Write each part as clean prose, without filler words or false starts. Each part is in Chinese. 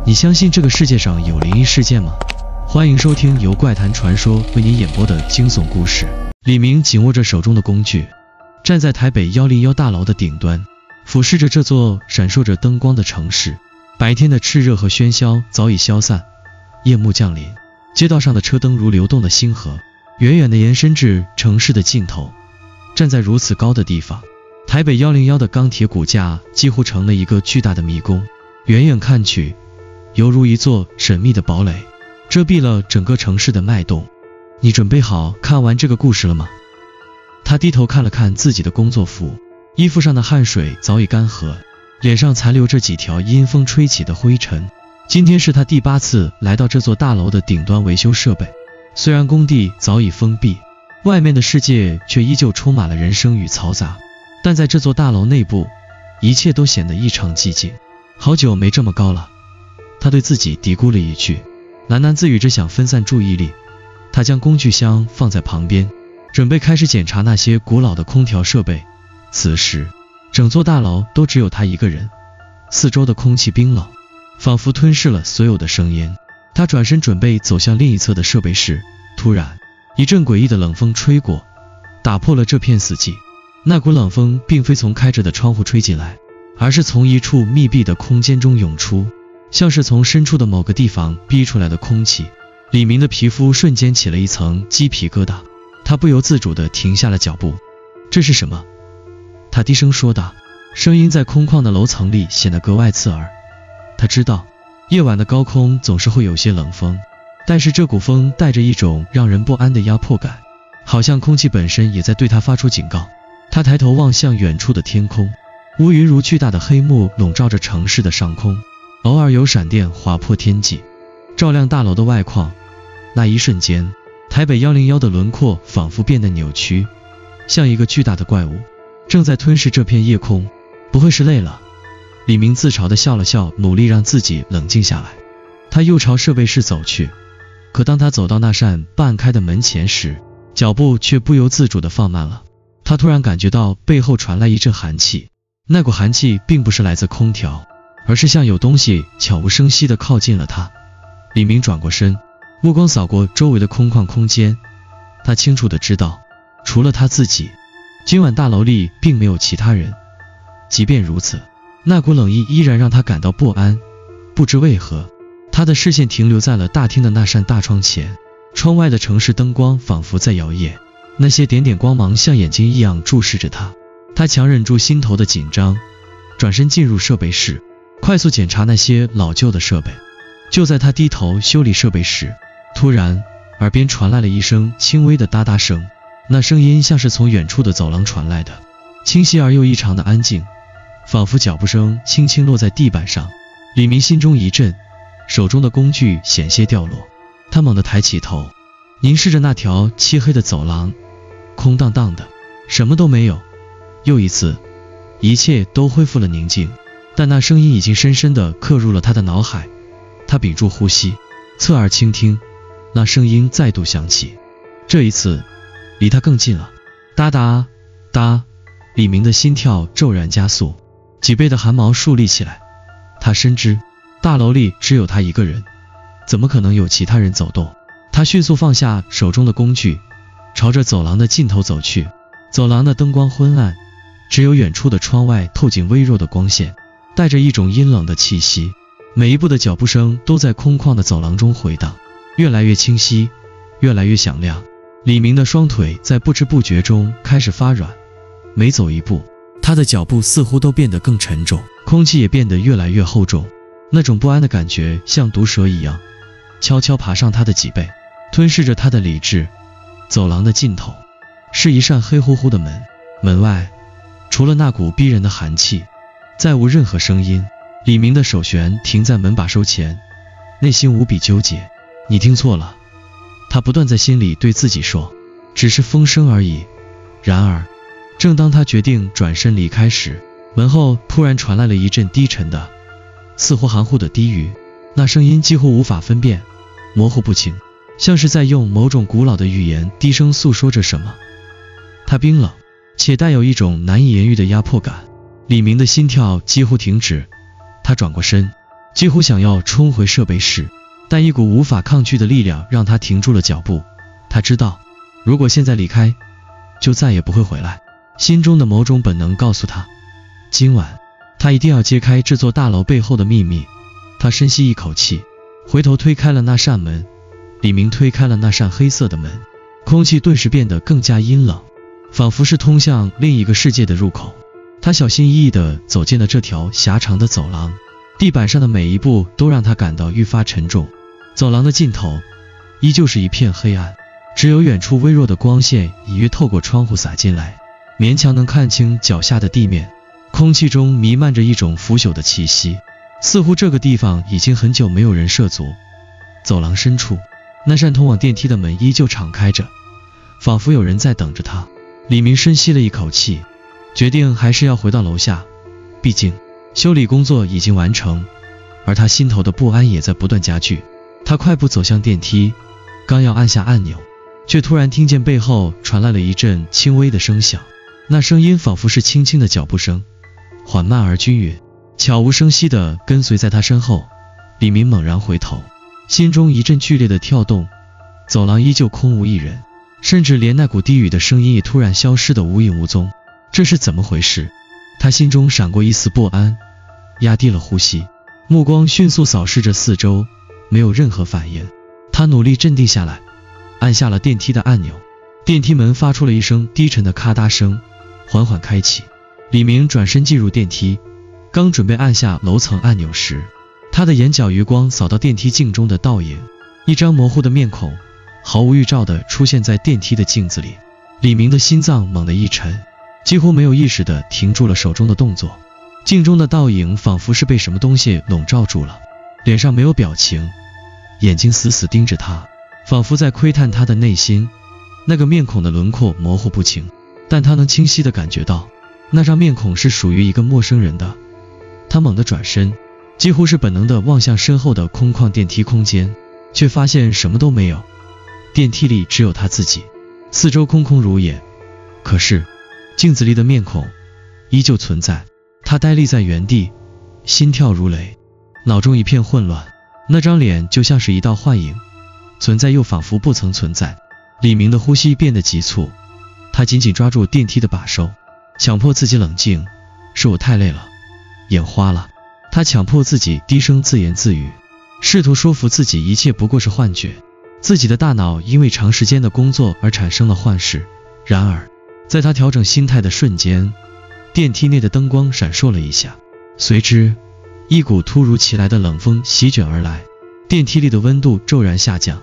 你相信这个世界上有灵异事件吗？欢迎收听由怪谈传说为您演播的惊悚故事。李明紧握着手中的工具，站在台北101大楼的顶端，俯视着这座闪烁着灯光的城市。白天的炽热和喧嚣早已消散，夜幕降临，街道上的车灯如流动的星河，远远地延伸至城市的尽头。站在如此高的地方，台北101的钢铁骨架几乎成了一个巨大的迷宫，远远看去，犹如一座神秘的堡垒，遮蔽了整个城市的脉动。你准备好看完这个故事了吗？他低头看了看自己的工作服，衣服上的汗水早已干涸，脸上残留着几条阴风吹起的灰尘。今天是他第8次来到这座大楼的顶端维修设备。虽然工地早已封闭，外面的世界却依旧充满了人声与嘈杂，但在这座大楼内部，一切都显得异常寂静。好久没这么高了，他对自己嘀咕了一句，喃喃自语着想分散注意力。他将工具箱放在旁边，准备开始检查那些古老的空调设备。此时整座大楼都只有他一个人，四周的空气冰冷，仿佛吞噬了所有的声音。他转身准备走向另一侧的设备室，突然一阵诡异的冷风吹过，打破了这片死寂。那股冷风并非从开着的窗户吹进来，而是从一处密闭的空间中涌出，像是从深处的某个地方逼出来的空气。李明的皮肤瞬间起了一层鸡皮疙瘩，他不由自主地停下了脚步。这是什么？他低声说道，声音在空旷的楼层里显得格外刺耳。他知道夜晚的高空总是会有些冷风，但是这股风带着一种让人不安的压迫感，好像空气本身也在对他发出警告。他抬头望向远处的天空，乌云如巨大的黑幕笼罩着城市的上空，偶尔有闪电划破天际，照亮大楼的外框。那一瞬间，台北101的轮廓仿佛变得扭曲，像一个巨大的怪物正在吞噬这片夜空。不会是累了？李明自嘲地笑了笑，努力让自己冷静下来。他又朝设备室走去，可当他走到那扇半开的门前时，脚步却不由自主地放慢了。他突然感觉到背后传来一阵寒气，那股寒气并不是来自空调，而是像有东西悄无声息地靠近了他。李明转过身，目光扫过周围的空旷空间，他清楚地知道，除了他自己，今晚大楼里并没有其他人。即便如此，那股冷意依然让他感到不安。不知为何，他的视线停留在了大厅的那扇大窗前，窗外的城市灯光仿佛在摇曳，那些点点光芒像眼睛一样注视着他。他强忍住心头的紧张，转身进入设备室，快速检查那些老旧的设备。就在他低头修理设备时，突然耳边传来了一声轻微的哒哒声，那声音像是从远处的走廊传来的，清晰而又异常的安静，仿佛脚步声轻轻落在地板上。李明心中一震，手中的工具险些掉落。他猛地抬起头，凝视着那条漆黑的走廊，空荡荡的，什么都没有。又一次，一切都恢复了宁静，但那声音已经深深地刻入了他的脑海。他屏住呼吸，侧耳倾听，那声音再度响起，这一次离他更近了。哒哒哒，李明的心跳骤然加速，脊背的汗毛竖立起来。他深知大楼里只有他一个人，怎么可能有其他人走动？他迅速放下手中的工具，朝着走廊的尽头走去。走廊的灯光昏暗，只有远处的窗外透进微弱的光线，带着一种阴冷的气息。每一步的脚步声都在空旷的走廊中回荡，越来越清晰，越来越响亮。李明的双腿在不知不觉中开始发软，每走一步，他的脚步似乎都变得更沉重，空气也变得越来越厚重。那种不安的感觉像毒蛇一样，悄悄爬上他的脊背，吞噬着他的理智。走廊的尽头是一扇黑乎乎的门，门外除了那股逼人的寒气，再无任何声音。李明的手旋停在门把手前，内心无比纠结。你听错了，他不断在心里对自己说，只是风声而已。然而正当他决定转身离开时，门后突然传来了一阵低沉的，似乎含糊的低语，那声音几乎无法分辨，模糊不清，像是在用某种古老的语言低声诉说着什么。他冰冷且带有一种难以言喻的压迫感，李明的心跳几乎停止。他转过身，几乎想要冲回设备室，但一股无法抗拒的力量让他停住了脚步。他知道，如果现在离开，就再也不会回来。心中的某种本能告诉他，今晚他一定要揭开这座大楼背后的秘密。他深吸一口气，回头推开了那扇门。李明推开了那扇黑色的门，空气顿时变得更加阴冷，仿佛是通向另一个世界的入口。他小心翼翼地走进了这条狭长的走廊，地板上的每一步都让他感到愈发沉重。走廊的尽头依旧是一片黑暗，只有远处微弱的光线隐约透过窗户洒进来，勉强能看清脚下的地面。空气中弥漫着一种腐朽的气息，似乎这个地方已经很久没有人涉足。走廊深处，那扇通往电梯的门依旧敞开着，仿佛有人在等着他。李明深吸了一口气，决定还是要回到楼下，毕竟修理工作已经完成，而他心头的不安也在不断加剧。他快步走向电梯，刚要按下按钮，却突然听见背后传来了一阵轻微的声响，那声音仿佛是轻轻的脚步声，缓慢而均匀，悄无声息地跟随在他身后。李明猛然回头，心中一阵剧烈的跳动，走廊依旧空无一人，甚至连那股低语的声音也突然消失得无影无踪。这是怎么回事？他心中闪过一丝不安，压低了呼吸，目光迅速扫视着四周，没有任何反应。他努力镇定下来，按下了电梯的按钮。电梯门发出了一声低沉的咔嗒声，缓缓开启。李明转身进入电梯，刚准备按下楼层按钮时，他的眼角余光扫到电梯镜中的倒影，一张模糊的面孔毫无预兆地出现在电梯的镜子里。李明的心脏猛地一沉，几乎没有意识地停住了手中的动作。镜中的倒影仿佛是被什么东西笼罩住了，脸上没有表情，眼睛死死盯着他，仿佛在窥探他的内心。那个面孔的轮廓模糊不清，但他能清晰地感觉到那张面孔是属于一个陌生人的。他猛地转身，几乎是本能地望向身后的空旷电梯空间，却发现什么都没有。电梯里只有他自己，四周空空如也。可是镜子里的面孔依旧存在。他呆立在原地，心跳如雷，脑中一片混乱。那张脸就像是一道幻影，存在又仿佛不曾存在。李明的呼吸变得急促，他紧紧抓住电梯的把手，强迫自己冷静。是我太累了，眼花了。他强迫自己低声自言自语，试图说服自己一切不过是幻觉，自己的大脑因为长时间的工作而产生了幻视。然而在他调整心态的瞬间，电梯内的灯光闪烁了一下，随之一股突如其来的冷风席卷而来，电梯里的温度骤然下降。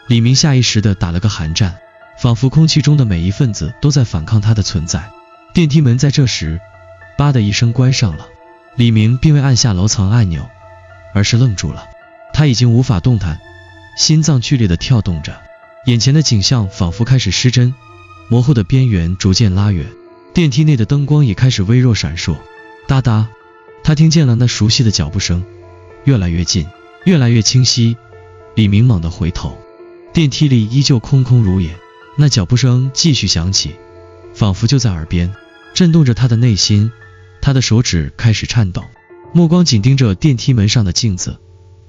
李明下意识地打了个寒战，仿佛空气中的每一分子都在反抗他的存在。电梯门在这时吧的一声关上了。李明并未按下楼层按钮，而是愣住了。他已经无法动弹，心脏剧烈地跳动着，眼前的景象仿佛开始失真，模糊的边缘逐渐拉远，电梯内的灯光也开始微弱闪烁。哒哒，他听见了那熟悉的脚步声，越来越近，越来越清晰。李明猛地回头，电梯里依旧空空如也，那脚步声继续响起，仿佛就在耳边，震动着他的内心。他的手指开始颤抖，目光紧盯着电梯门上的镜子，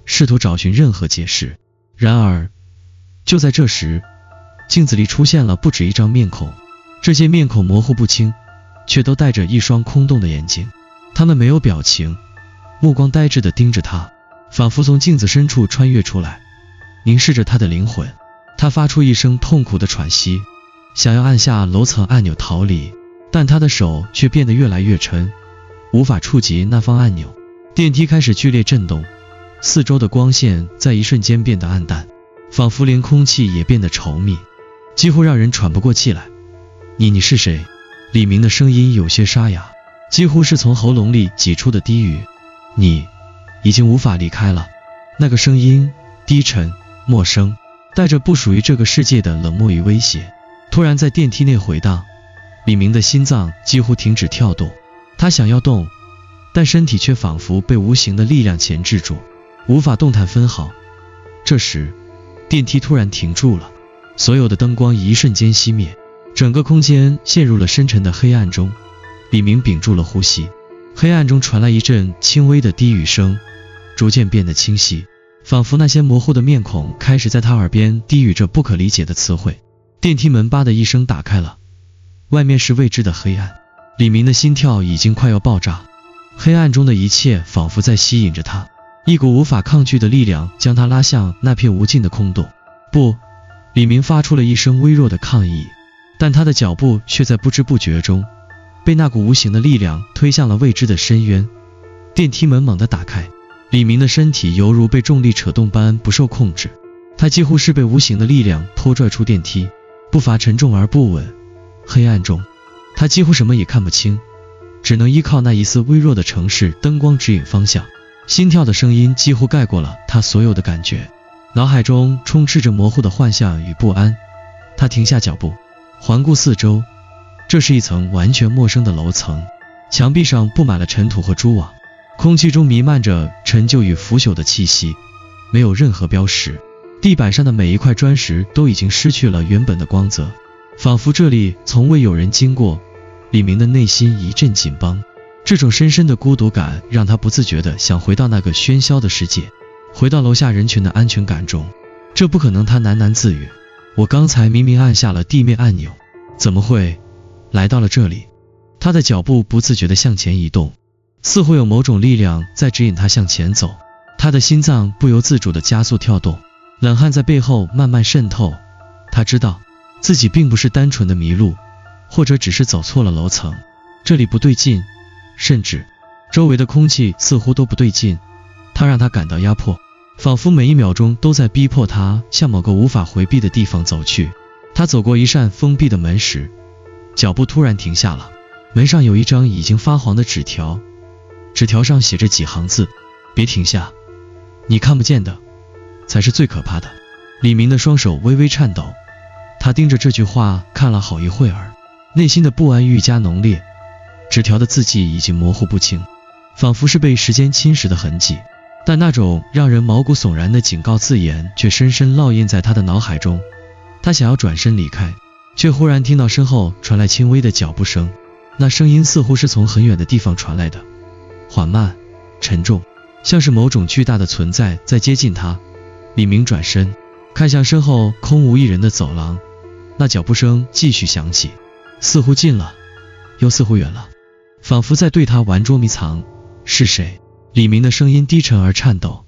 试图找寻任何解释。然而就在这时，镜子里出现了不止一张面孔，这些面孔模糊不清，却都带着一双空洞的眼睛。他们没有表情，目光呆滞地盯着他，仿佛从镜子深处穿越出来，凝视着他的灵魂。他发出一声痛苦的喘息，想要按下楼层按钮逃离，但他的手却变得越来越沉，无法触及那方按钮。电梯开始剧烈震动，四周的光线在一瞬间变得暗淡，仿佛连空气也变得稠密，几乎让人喘不过气来。你是谁？李明的声音有些沙哑，几乎是从喉咙里挤出的低语。你已经无法离开了。那个声音低沉陌生，带着不属于这个世界的冷漠与威胁，突然在电梯内回荡。李明的心脏几乎停止跳动，他想要动，但身体却仿佛被无形的力量钳制住，无法动弹分毫。这时电梯突然停住了，所有的灯光一瞬间熄灭，整个空间陷入了深沉的黑暗中。李明屏住了呼吸，黑暗中传来一阵轻微的低语声，逐渐变得清晰，仿佛那些模糊的面孔开始在他耳边低语着不可理解的词汇。电梯门吧的一声打开了，外面是未知的黑暗，李明的心跳已经快要爆炸，黑暗中的一切仿佛在吸引着他，一股无法抗拒的力量将他拉向那片无尽的空洞。不，李明发出了一声微弱的抗议，但他的脚步却在不知不觉中被那股无形的力量推向了未知的深渊。电梯门猛地打开，李明的身体犹如被重力扯动般不受控制，他几乎是被无形的力量拖拽出电梯，步伐沉重而不稳。黑暗中，他几乎什么也看不清，只能依靠那一丝微弱的城市灯光指引方向。心跳的声音几乎盖过了他所有的感觉，脑海中充斥着模糊的幻象与不安。他停下脚步，环顾四周，这是一层完全陌生的楼层，墙壁上布满了尘土和蛛网，空气中弥漫着陈旧与腐朽的气息，没有任何标识，地板上的每一块砖石都已经失去了原本的光泽，仿佛这里从未有人经过。李明的内心一阵紧绷，这种深深的孤独感让他不自觉地想回到那个喧嚣的世界，回到楼下人群的安全感中。这不可能，他喃喃自语，我刚才明明按下了地面按钮，怎么会来到了这里？他的脚步不自觉地向前移动，似乎有某种力量在指引他向前走。他的心脏不由自主地加速跳动，冷汗在背后慢慢渗透。他知道自己并不是单纯的迷路，或者只是走错了楼层，这里不对劲，甚至周围的空气似乎都不对劲。它让他感到压迫，仿佛每一秒钟都在逼迫他向某个无法回避的地方走去。他走过一扇封闭的门时，脚步突然停下了。门上有一张已经发黄的纸条，纸条上写着几行字，别停下，你看不见的才是最可怕的。李明的双手微微颤抖，他盯着这句话看了好一会儿，内心的不安愈加浓烈。纸条的字迹已经模糊不清，仿佛是被时间侵蚀的痕迹，但那种让人毛骨悚然的警告字眼却深深烙印在他的脑海中。他想要转身离开，却忽然听到身后传来轻微的脚步声，那声音似乎是从很远的地方传来的，缓慢沉重，像是某种巨大的存在在接近他。李明转身看向身后空无一人的走廊，那脚步声继续响起，似乎近了又似乎远了，仿佛在对他玩捉迷藏。是谁？李明的声音低沉而颤抖，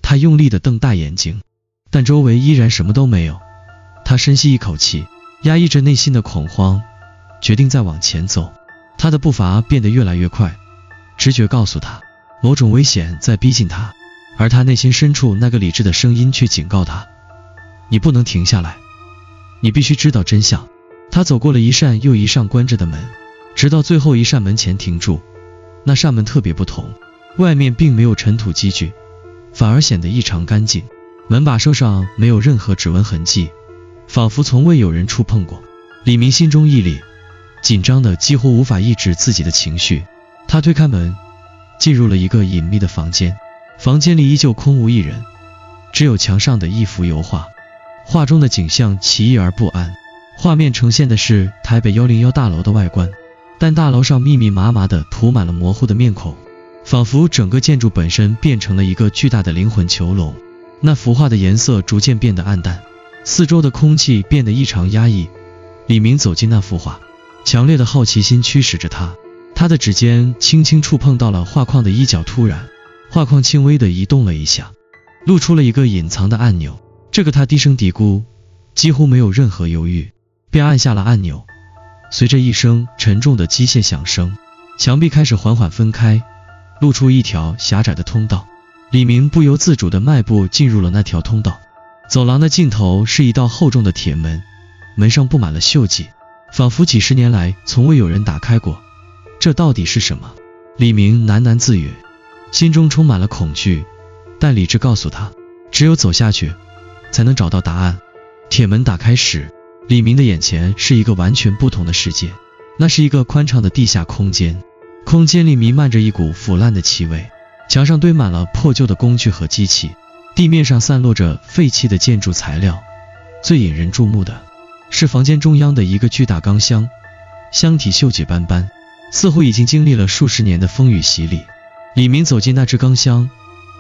他用力地瞪大眼睛，但周围依然什么都没有。他深吸一口气，压抑着内心的恐慌，决定再往前走。他的步伐变得越来越快，直觉告诉他某种危险在逼近他，而他内心深处那个理智的声音却警告他，你不能停下来，你必须知道真相。他走过了一扇又一扇关着的门，直到最后一扇门前停住。那扇门特别不同，外面并没有尘土积聚，反而显得异常干净，门把手上没有任何指纹痕迹，仿佛从未有人触碰过。李明心中一凛，紧张的几乎无法抑制自己的情绪。他推开门，进入了一个隐秘的房间，房间里依旧空无一人，只有墙上的一幅油画，画中的景象奇异而不安。画面呈现的是台北101大楼的外观，但大楼上密密麻麻地涂满了模糊的面孔，仿佛整个建筑本身变成了一个巨大的灵魂囚笼。那幅画的颜色逐渐变得暗淡，四周的空气变得异常压抑。李明走进那幅画，强烈的好奇心驱使着他，他的指尖轻轻触碰到了画框的一角，突然画框轻微地移动了一下，露出了一个隐藏的按钮。这个他低声嘀咕，几乎没有任何犹豫，便按下了按钮。随着一声沉重的机械响声，墙壁开始缓缓分开，露出一条狭窄的通道。李明不由自主地迈步进入了那条通道。走廊的尽头是一道厚重的铁门，门上布满了锈迹，仿佛几十年来从未有人打开过。这到底是什么？李明喃喃自语，心中充满了恐惧，但理智告诉他，只有走下去才能找到答案。铁门打开时，李明的眼前是一个完全不同的世界。那是一个宽敞的地下空间，空间里弥漫着一股腐烂的气味，墙上堆满了破旧的工具和机器，地面上散落着废弃的建筑材料。最引人注目的是房间中央的一个巨大钢箱，箱体锈迹斑斑，似乎已经经历了数十年的风雨洗礼。李明走进那只钢箱，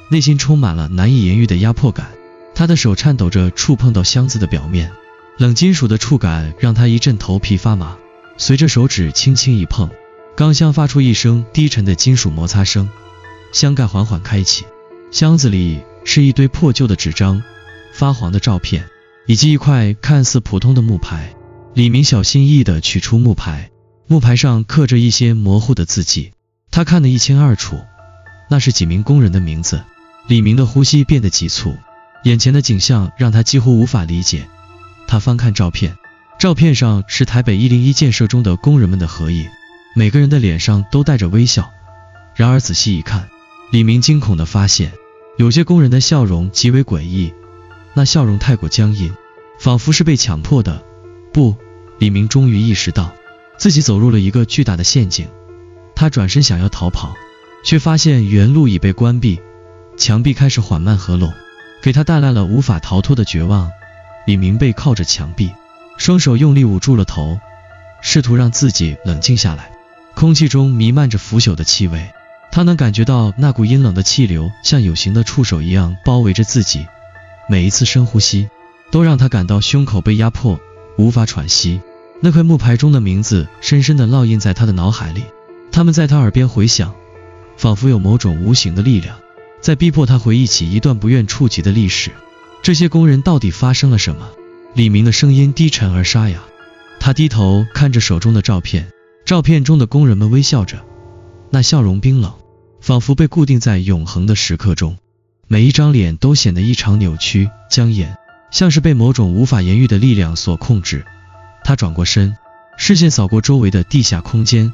内心充满了难以言喻的压迫感。他的手颤抖着触碰到箱子的表面，冷金属的触感让他一阵头皮发麻。随着手指轻轻一碰，钢箱发出一声低沉的金属摩擦声，箱盖缓缓开启。箱子里是一堆破旧的纸张、发黄的照片，以及一块看似普通的木牌。李明小心翼翼地取出木牌，木牌上刻着一些模糊的字迹，他看得一清二楚，那是几名工人的名字。李明的呼吸变得急促，眼前的景象让他几乎无法理解。他翻看照片，照片上是台北101建设中的工人们的合影，每个人的脸上都带着微笑。然而仔细一看，李明惊恐地发现，有些工人的笑容极为诡异，那笑容太过僵硬，仿佛是被强迫的。不，李明终于意识到自己走入了一个巨大的陷阱。他转身想要逃跑，却发现原路已被关闭，墙壁开始缓慢合拢，给他带来了无法逃脱的绝望。李明背靠着墙壁，双手用力捂住了头，试图让自己冷静下来。空气中弥漫着腐朽的气味，他能感觉到那股阴冷的气流像有形的触手一样包围着自己，每一次深呼吸都让他感到胸口被压迫，无法喘息。那块木牌中的名字深深地烙印在他的脑海里，他们在他耳边回响，仿佛有某种无形的力量在逼迫他回忆起一段不愿触及的历史。这些工人到底发生了什么？李明的声音低沉而沙哑，他低头看着手中的照片，照片中的工人们微笑着，那笑容冰冷，仿佛被固定在永恒的时刻中，每一张脸都显得异常扭曲僵硬，像是被某种无法言喻的力量所控制。他转过身，视线扫过周围的地下空间，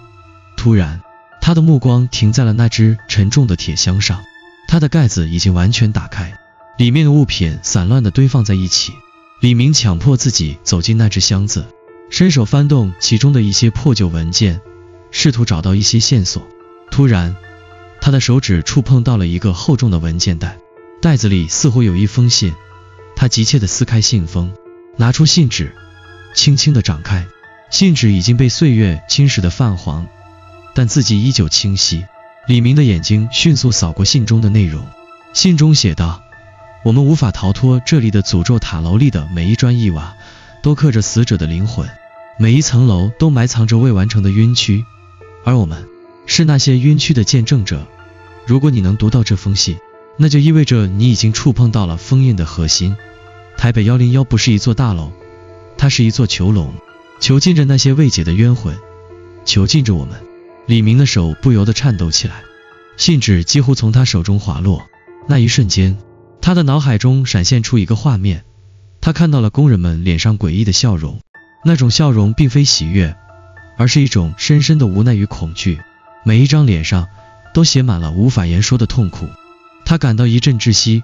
突然他的目光停在了那只沉重的铁箱上，它的盖子已经完全打开，里面的物品散乱地堆放在一起。李明强迫自己走进那只箱子，伸手翻动其中的一些破旧文件，试图找到一些线索。突然他的手指触碰到了一个厚重的文件袋，袋子里似乎有一封信。他急切地撕开信封，拿出信纸，轻轻地展开。信纸已经被岁月侵蚀得泛黄，但字迹依旧清晰。李明的眼睛迅速扫过信中的内容，信中写道：我们无法逃脱这里的诅咒，塔楼里的每一砖一瓦都刻着死者的灵魂，每一层楼都埋藏着未完成的冤屈，而我们是那些冤屈的见证者。如果你能读到这封信，那就意味着你已经触碰到了封印的核心。台北101不是一座大楼，它是一座囚笼，囚禁着那些未解的冤魂，囚禁着我们。李明的手不由得颤抖起来，信纸几乎从他手中滑落。那一瞬间，他的脑海中闪现出一个画面，他看到了工人们脸上诡异的笑容，那种笑容并非喜悦，而是一种深深的无奈与恐惧，每一张脸上都写满了无法言说的痛苦。他感到一阵窒息，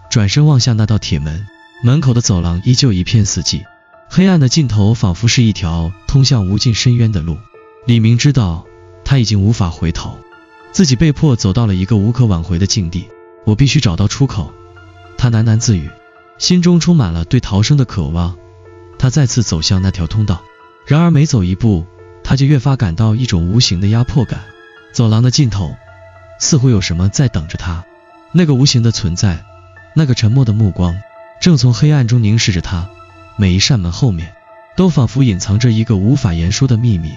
转身望向那道铁门，门口的走廊依旧一片死寂，黑暗的尽头仿佛是一条通向无尽深渊的路。李明知道他已经无法回头，自己被迫走到了一个无可挽回的境地。我必须找到出口，他喃喃自语，心中充满了对逃生的渴望。他再次走向那条通道，然而每走一步，他就越发感到一种无形的压迫感。走廊的尽头似乎有什么在等着他，那个无形的存在，那个沉默的目光正从黑暗中凝视着他。每一扇门后面都仿佛隐藏着一个无法言说的秘密，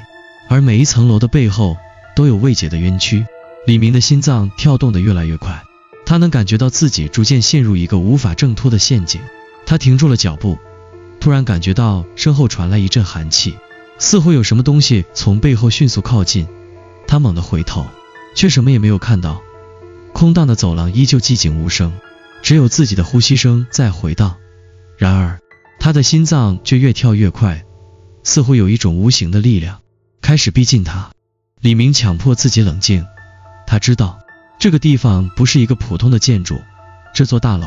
而每一层楼的背后都有未解的冤屈。李明的心脏跳动得越来越快，他能感觉到自己逐渐陷入一个无法挣脱的陷阱。他停住了脚步，突然感觉到身后传来一阵寒气，似乎有什么东西从背后迅速靠近。他猛地回头，却什么也没有看到。空荡的走廊依旧寂静无声，只有自己的呼吸声在回荡。然而他的心脏却越跳越快，似乎有一种无形的力量开始逼近他。李明强迫自己冷静，他知道这个地方不是一个普通的建筑，这座大楼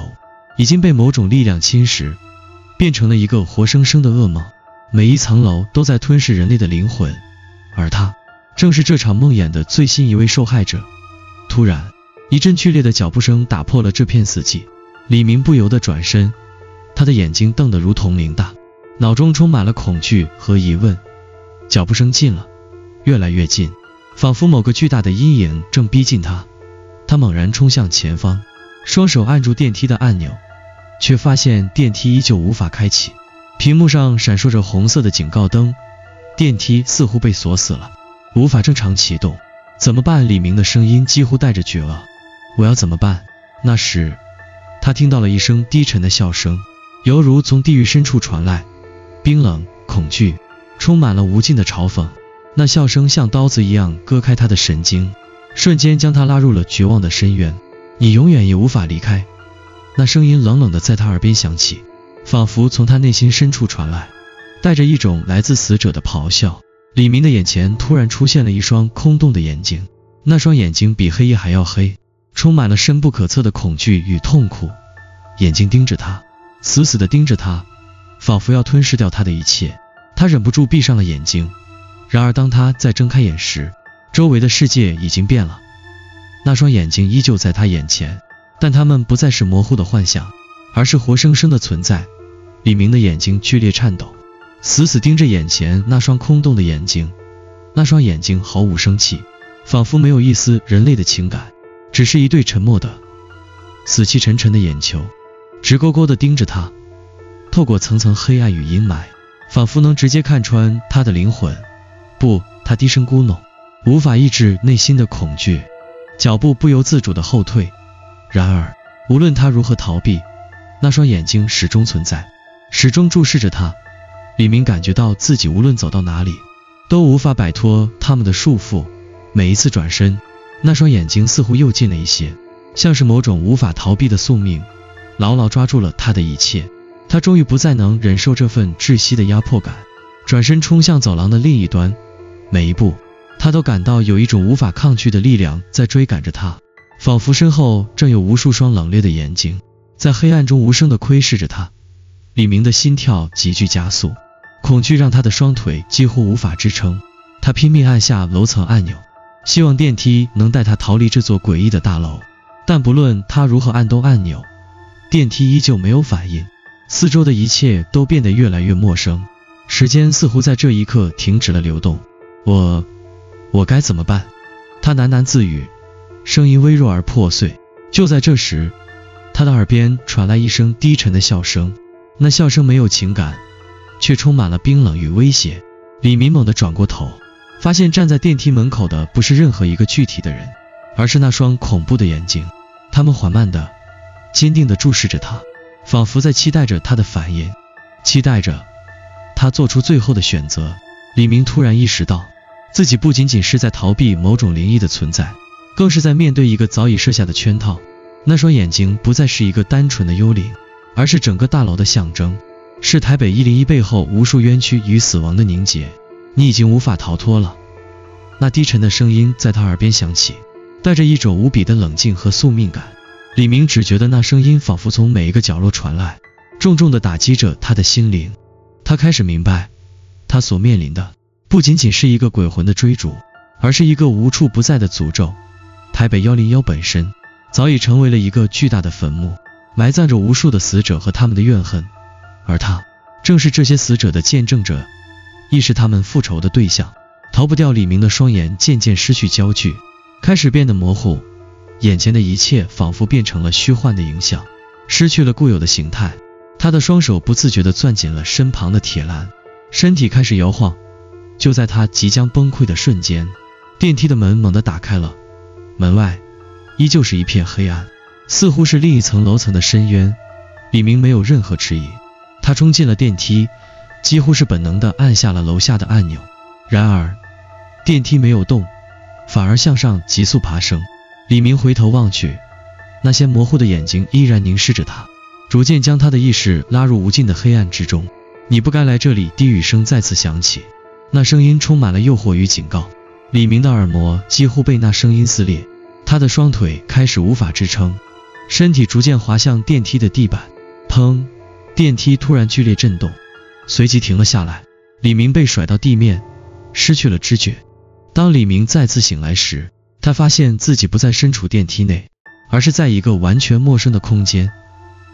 已经被某种力量侵蚀，变成了一个活生生的噩梦。每一层楼都在吞噬人类的灵魂，而他正是这场梦魇的最新一位受害者。突然一阵剧烈的脚步声打破了这片死寂，李明不由得转身，他的眼睛瞪得如同铃大，脑中充满了恐惧和疑问。脚步声近了，越来越近，仿佛某个巨大的阴影正逼近他。他猛然冲向前方，双手按住电梯的按钮，却发现电梯依旧无法开启。屏幕上闪烁着红色的警告灯，电梯似乎被锁死了，无法正常启动。怎么办？李明的声音几乎带着绝望。我要怎么办？那时，他听到了一声低沉的笑声，犹如从地狱深处传来，冰冷、恐惧，充满了无尽的嘲讽。那笑声像刀子一样割开他的神经，瞬间将他拉入了绝望的深渊。你永远也无法离开。那声音冷冷地在他耳边响起，仿佛从他内心深处传来，带着一种来自死者的咆哮。李明的眼前突然出现了一双空洞的眼睛，那双眼睛比黑夜还要黑，充满了深不可测的恐惧与痛苦。眼睛盯着他，死死地盯着他，仿佛要吞噬掉他的一切。他忍不住闭上了眼睛，然而当他再睁开眼时，周围的世界已经变了。那双眼睛依旧在他眼前，但它们不再是模糊的幻想，而是活生生的存在。李明的眼睛剧烈颤抖，死死盯着眼前那双空洞的眼睛。那双眼睛毫无生气，仿佛没有一丝人类的情感，只是一对沉默的、死气沉沉的眼球，直勾勾地盯着他。透过层层黑暗与阴霾，仿佛能直接看穿他的灵魂。不，他低声咕哝，无法抑制内心的恐惧，脚步不由自主地后退。然而，无论他如何逃避，那双眼睛始终存在，始终注视着他。李明感觉到自己无论走到哪里，都无法摆脱他们的束缚。每一次转身，那双眼睛似乎又近了一些，像是某种无法逃避的宿命，牢牢抓住了他的一切。他终于不再能忍受这份窒息的压迫感，转身冲向走廊的另一端。每一步，他都感到有一种无法抗拒的力量在追赶着他，仿佛身后正有无数双冷冽的眼睛在黑暗中无声地窥视着他。李明的心跳急剧加速，恐惧让他的双腿几乎无法支撑。他拼命按下楼层按钮，希望电梯能带他逃离这座诡异的大楼，但不论他如何按动按钮，电梯依旧没有反应。四周的一切都变得越来越陌生，时间似乎在这一刻停止了流动。我该怎么办？他喃喃自语，声音微弱而破碎。就在这时，他的耳边传来一声低沉的笑声，那笑声没有情感，却充满了冰冷与威胁。李明猛地转过头，发现站在电梯门口的不是任何一个具体的人，而是那双恐怖的眼睛。他们缓慢的、坚定地注视着他，仿佛在期待着他的反应，期待着他做出最后的选择。李明突然意识到，自己不仅仅是在逃避某种灵异的存在，更是在面对一个早已设下的圈套。那双眼睛不再是一个单纯的幽灵，而是整个大楼的象征，是台北101背后无数冤屈与死亡的凝结。你已经无法逃脱了。那低沉的声音在他耳边响起，带着一种无比的冷静和宿命感。李明只觉得那声音仿佛从每一个角落传来，重重地打击着他的心灵。他开始明白，他所面临的不仅仅是一个鬼魂的追逐，而是一个无处不在的诅咒。台北101本身早已成为了一个巨大的坟墓，埋葬着无数的死者和他们的怨恨，而他正是这些死者的见证者，亦是他们复仇的对象。逃不掉。李明的双眼渐渐失去焦距，开始变得模糊，眼前的一切仿佛变成了虚幻的影像，失去了固有的形态。他的双手不自觉地攥紧了身旁的铁栏，身体开始摇晃。就在他即将崩溃的瞬间，电梯的门猛地打开了，门外依旧是一片黑暗，似乎是另一层楼层的深渊。李明没有任何迟疑，他冲进了电梯，几乎是本能地按下了楼下的按钮。然而电梯没有动，反而向上急速爬升。李明回头望去，那些模糊的眼睛依然凝视着他，逐渐将他的意识拉入无尽的黑暗之中。你不该来这里。低语声再次响起，那声音充满了诱惑与警告。李明的耳膜几乎被那声音撕裂，他的双腿开始无法支撑，身体逐渐滑向电梯的地板。砰！电梯突然剧烈震动，随即停了下来。李明被甩到地面，失去了知觉。当李明再次醒来时，他发现自己不再身处电梯内，而是在一个完全陌生的空间。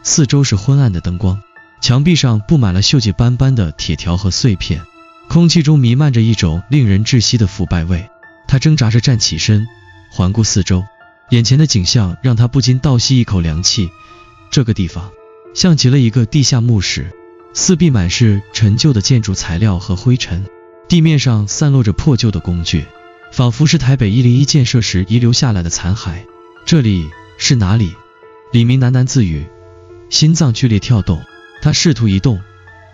四周是昏暗的灯光，墙壁上布满了锈迹斑斑的铁条和碎片，空气中弥漫着一种令人窒息的腐败味。他挣扎着站起身，环顾四周，眼前的景象让他不禁倒吸一口凉气。这个地方像极了一个地下墓室，四壁满是陈旧的建筑材料和灰尘，地面上散落着破旧的工具，仿佛是台北101建设时遗留下来的残骸。这里是哪里？李明喃喃自语，心脏剧烈跳动。他试图移动，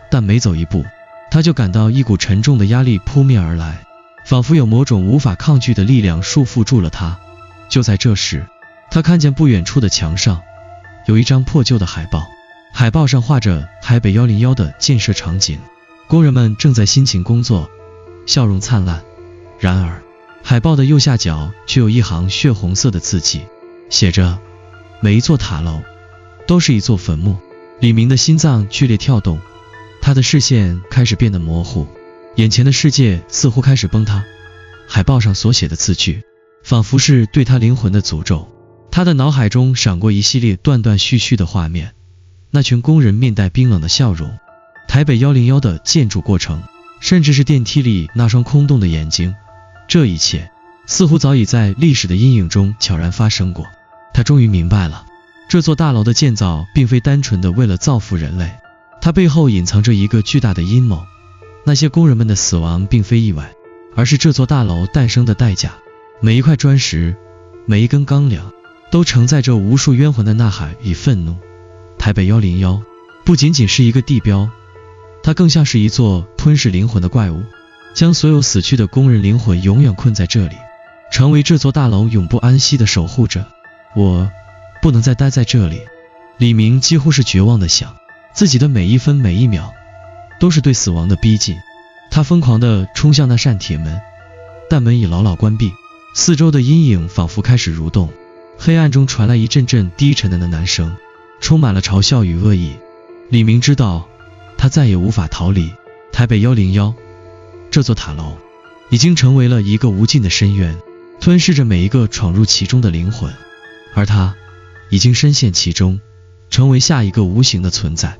但每走一步，他就感到一股沉重的压力扑面而来，仿佛有某种无法抗拒的力量束缚住了他。就在这时，他看见不远处的墙上有一张破旧的海报，海报上画着台北101的建设场景，工人们正在辛勤工作，笑容灿烂。然而，海报的右下角却有一行血红色的字迹，写着每一座塔楼都是一座坟墓。李明的心脏剧烈跳动，他的视线开始变得模糊，眼前的世界似乎开始崩塌。海报上所写的字句仿佛是对他灵魂的诅咒。他的脑海中闪过一系列断断续续的画面，那群工人面带冰冷的笑容，台北101的建筑过程，甚至是电梯里那双空洞的眼睛。这一切似乎早已在历史的阴影中悄然发生过。他终于明白了，这座大楼的建造并非单纯的为了造福人类，它背后隐藏着一个巨大的阴谋。那些工人们的死亡并非意外，而是这座大楼诞生的代价。每一块砖石，每一根钢梁，都承载着无数冤魂的呐喊与愤怒。台北101不仅仅是一个地标，它更像是一座吞噬灵魂的怪物，将所有死去的工人灵魂永远困在这里，成为这座大楼永不安息的守护者。我不能再待在这里。李明几乎是绝望地想，自己的每一分每一秒都是对死亡的逼近。他疯狂地冲向那扇铁门，但门已牢牢关闭。四周的阴影仿佛开始蠕动，黑暗中传来一阵阵低沉的喃喃声，充满了嘲笑与恶意。李明知道他再也无法逃离。台北101这座塔楼已经成为了一个无尽的深渊，吞噬着每一个闯入其中的灵魂，而他已经深陷其中，成为下一个无形的存在。